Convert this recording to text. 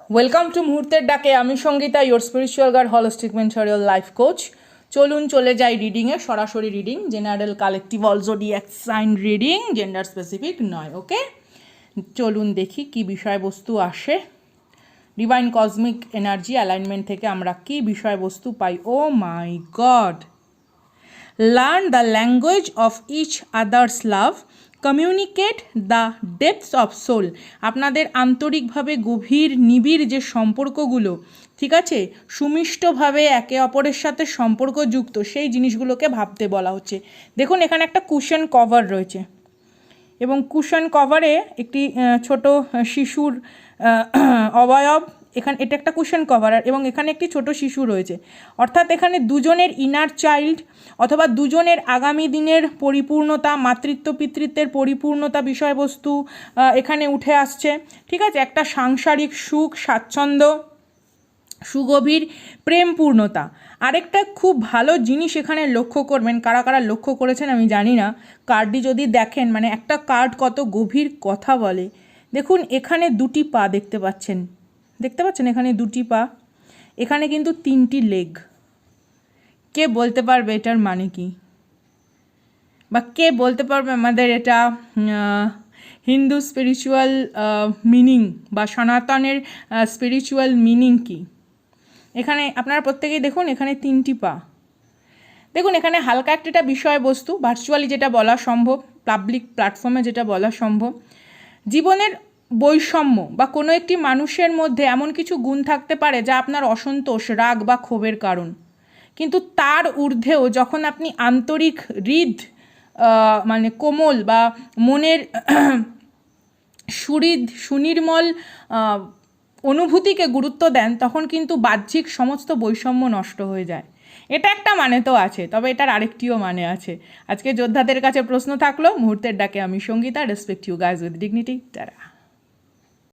Welcome to মুহূর্তের ডাকে। আমি Sangeeta, your spiritual guide, holistic mentor, life coach. চলুন চলে যাই রিডিংয়ে, সরাসরি reading, general collective all zodiac sign reading, gender specific নয়। ওকে, চলুন দেখি কি বিষয়বস্তু আসে। ডিভাইন কসমিক এনার্জি অ্যালাইনমেন্ট থেকে আমরা কি বিষয়বস্তু পাই। Oh my god. Learn the language of each others love, communicate the depths of soul. আপনাদের আন্তরিকভাবে গভীর নিবিড় যে সম্পর্কগুলো, ঠিক আছে, সুমিষ্টভাবে একে অপরের সাথে সম্পর্কযুক্ত, সেই জিনিসগুলোকে ভাবতে বলা হচ্ছে। দেখুন এখানে একটা কুশন কভার রয়েছে এবং কুশন কভারে একটি ছোট শিশুর অবয়ব, এখানে এটা একটা কুশন কভার, এবং এখানে একটি ছোট শিশু রয়েছে। অর্থাৎ এখানে দুজনের ইনার চাইল্ড অথবা দুজনের আগামী দিনের পরিপূর্ণতা, মাতৃত্ব পিতৃত্বের পরিপূর্ণতা বিষয়বস্তু এখানে উঠে আসছে। ঠিক আছে, একটা সাংসারিক সুখ, স্বাচ্ছন্দ্য, সুগভীর প্রেমপূর্ণতা। আরেকটা খুব ভালো জিনিস এখানে লক্ষ্য করবেন, কারা কারা লক্ষ্য করেছেন আমি জানি না। কার্ডটি যদি দেখেন, মানে একটা কার্ড কত গভীর কথা বলে। দেখুন এখানে দুটি পা দেখতে পাচ্ছেন, এখানে দুটি পা, এখানে কিন্তু তিনটি লেগ। কে বলতে পারবে এটার মানে কি, বা কে বলতে পারবে আমাদের এটা হিন্দু স্পিরিচুয়াল মিনিং বা সনাতনের স্পিরিচুয়াল মিনিং কি। এখানে আপনারা প্রত্যেকেই দেখুন এখানে তিনটি পা। দেখুন এখানে হালকা একটা বিষয়বস্তু, ভার্চুয়ালি যেটা বলা সম্ভব, পাবলিক প্ল্যাটফর্মে যেটা বলা সম্ভব, জীবনের বৈষম্য বা কোনো একটি মানুষের মধ্যে এমন কিছু গুণ থাকতে পারে যা আপনার অসন্তোষ, রাগ বা ক্ষোভের কারণ। কিন্তু তার ঊর্ধ্বেও যখন আপনি আন্তরিক হৃদ, মানে কোমল বা মনের সুনির্মল অনুভূতিকে গুরুত্ব দেন, তখন কিন্তু বাহ্যিক সমস্ত বৈষম্য নষ্ট হয়ে যায়। এটা একটা মানে তো আছে, তবে এটার আরেকটিও মানে আছে। আজকে যোদ্ধাদের কাছে প্রশ্ন থাকলো, মুহূর্তের ডাকে আমি Sangeeta. Respect you guys with dignity. Tata.